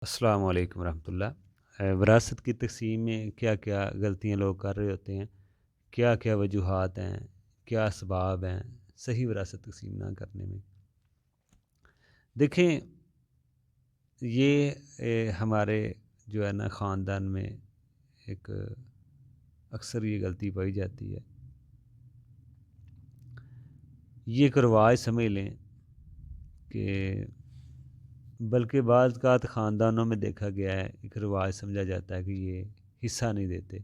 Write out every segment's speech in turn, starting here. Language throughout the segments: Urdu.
السلام علیکم ورحمۃ اللہ۔ وراثت کی تقسیم میں کیا کیا غلطیاں لوگ کر رہے ہوتے ہیں، کیا کیا وجوہات ہیں، کیا اسباب ہیں صحیح وراثت تقسیم نہ کرنے میں؟ دیکھیں، یہ ہمارے جو ہے نا خاندان میں ایک اکثر یہ غلطی پائی جاتی ہے۔ یہ ایک رواج سمجھ لیں کہ بلکہ بعض اوقات خاندانوں میں دیکھا گیا ہے، ایک رواج سمجھا جاتا ہے کہ یہ حصہ نہیں دیتے۔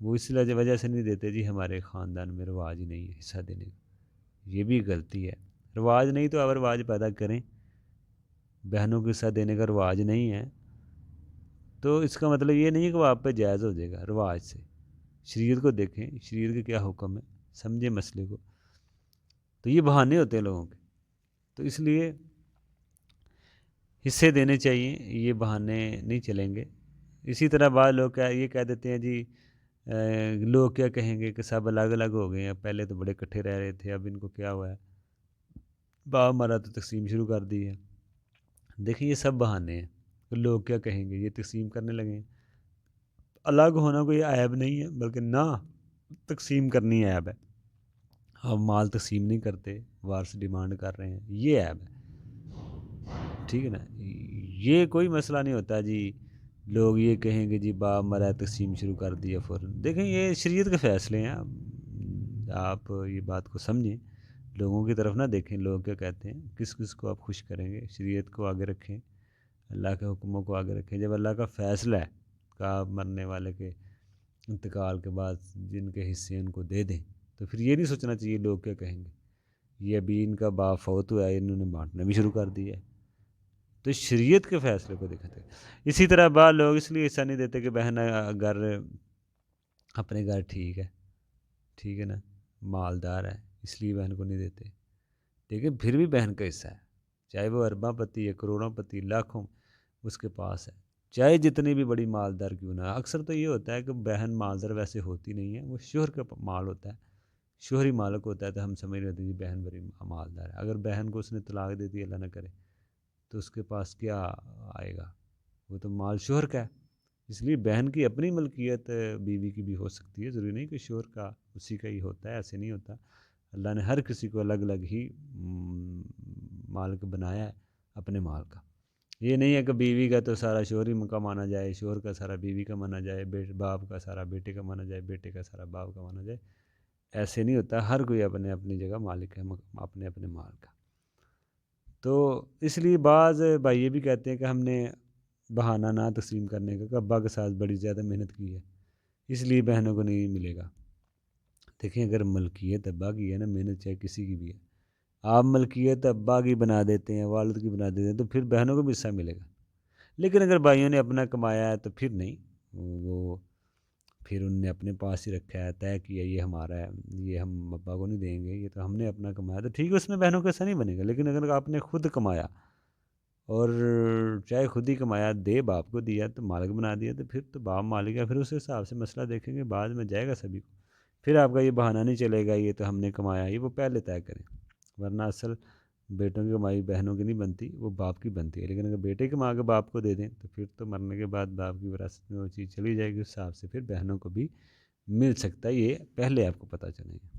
وہ اس وجہ سے نہیں دیتے جی ہمارے خاندان میں رواج ہی نہیں ہے حصہ دینے کا۔ یہ بھی غلطی ہے۔ رواج نہیں تو اب رواج پیدا کریں۔ بہنوں کو حصہ دینے کا رواج نہیں ہے تو اس کا مطلب یہ نہیں ہے کہ وہ آپ پہ جائز ہو جائے گا رواج سے۔ شریعت کو دیکھیں، شریعت کے کیا حکم ہے، سمجھیں مسئلے کو۔ تو یہ بہانے ہوتے ہیں لوگوں کے، تو اس لیے حصے دینے چاہیے، یہ بہانے نہیں چلیں گے۔ اسی طرح بعض لوگ یہ کہہ دیتے ہیں جی لوگ کیا کہیں گے کہ سب الگ الگ ہو گئے ہیں، پہلے تو بڑے اکٹھے رہ رہے تھے، اب ان کو کیا ہوا ہے، باپ ہمارا تو تقسیم شروع کر دی ہے۔ دیکھیں، یہ سب بہانے ہیں کہ لوگ کیا کہیں گے، یہ تقسیم کرنے لگے ہیں۔ الگ ہونا کوئی عیب نہیں ہے، بلکہ نہ تقسیم کرنی عیب ہے۔ ہم مال تقسیم نہیں کرتے، وارث ڈیمانڈ کر رہے ہیں، یہ عیب ہے۔ ٹھیک ہے نا، یہ کوئی مسئلہ نہیں ہوتا جی لوگ یہ کہیں گے جی باپ مرا تقسیم شروع کر دیا فوراً۔ دیکھیں، یہ شریعت کے فیصلے ہیں، آپ یہ بات کو سمجھیں، لوگوں کی طرف نہ دیکھیں لوگ کیا کہتے ہیں، کس کس کو آپ خوش کریں گے۔ شریعت کو آگے رکھیں، اللہ کے حکموں کو آگے رکھیں۔ جب اللہ کا فیصلہ ہے کہ آپ مرنے والے کے انتقال کے بعد جن کے حصے ان کو دے دیں، تو پھر یہ نہیں سوچنا چاہیے لوگ کیا کہیں گے، یہ ابھی ان کا باپ فوت ہوا ہے، انہوں نے بانٹنا بھی شروع کر دیا ہے۔ تو شریعت کے فیصلے کو دکھاتے ہیں۔ اسی طرح بعض لوگ اس لیے حصہ نہیں دیتے کہ بہن گھر اپنے گھر ٹھیک ہے نا، مالدار ہے، اس لیے بہن کو نہیں دیتے۔ لیکن پھر بھی بہن کا حصہ ہے، چاہے وہ ارباں پتی ہے، کروڑوں پتی، لاکھوں اس کے پاس ہے، چاہے جتنی بھی بڑی مالدار کیوں نہ۔ اکثر تو یہ ہوتا ہے کہ بہن مالدار ویسے ہوتی نہیں ہے، وہ شوہر کا مال ہوتا ہے، شوہری مالک ہوتا ہے، تو ہم سمجھ رہے ہیں جی بہن بڑی مالدار ہے۔ اگر بہن کو اس نے طلاق دے دی، اللہ نہ کرے، تو اس کے پاس کیا آئے گا؟ وہ تو مال شوہر کا ہے۔ اس لیے بہن کی اپنی ملکیت بیوی کی بھی ہو سکتی ہے، ضروری نہیں کہ شوہر کا اسی کا ہی ہوتا ہے، ایسے نہیں ہوتا۔ اللہ نے ہر کسی کو الگ الگ ہی مالک بنایا ہے اپنے مال کا۔ یہ نہیں ہے کہ بیوی کا تو سارا شوہر ہی کا مانا جائے، شوہر کا سارا بیوی کا مانا جائے، باپ کا سارا بیٹے کا مانا جائے، بیٹے کا سارا باپ کا مانا جائے۔ ایسے نہیں ہوتا، ہر کوئی اپنے اپنی جگہ مالک ہے اپنے اپنے مال کا۔ تو اس لیے بعض بھائی یہ بھی کہتے ہیں کہ ہم نے بہانہ نہ تقسیم کرنے کا، کہ ابا کے ساتھ بڑی زیادہ محنت کی ہے اس لیے بہنوں کو نہیں ملے گا۔ دیکھیں، اگر ملکیت ابا کی ہے نا، محنت چاہے کسی کی بھی ہے، آپ ملکیت ابا کی بنا دیتے ہیں، والد کی بنا دیتے ہیں، تو پھر بہنوں کو بھی حصہ ملے گا۔ لیکن اگر بھائیوں نے اپنا کمایا ہے تو پھر نہیں، وہ پھر ان نے اپنے پاس ہی رکھا ہے، طے کیا یہ ہمارا ہے، یہ ہم ابا کو نہیں دیں گے، یہ تو ہم نے اپنا کمایا، تو ٹھیک ہے، اس میں بہنوں کا ایسا نہیں بنے گا۔ لیکن اگر آپ نے خود کمایا اور چاہے خود ہی کمایا، دے باپ کو دیا تو مالک بنا دیا، تو پھر تو باپ مالک ہے، پھر اس حساب سے مسئلہ دیکھیں گے، بعد میں جائے گا سبھی کو۔ پھر آپ کا یہ بہانہ نہیں چلے گا یہ تو ہم نے کمایا، یہ وہ پہلے طے کریں، ورنہ اصل بیٹوں کی کمائی بہنوں کی نہیں بنتی، وہ باپ کی بنتی ہے۔ لیکن اگر بیٹے کما کے باپ کو دے دیں تو پھر تو مرنے کے بعد باپ کی وراثت میں وہ چیز چلی جائے گی، اس حساب سے پھر بہنوں کو بھی مل سکتا ہے، یہ پہلے آپ کو پتہ چلے گا۔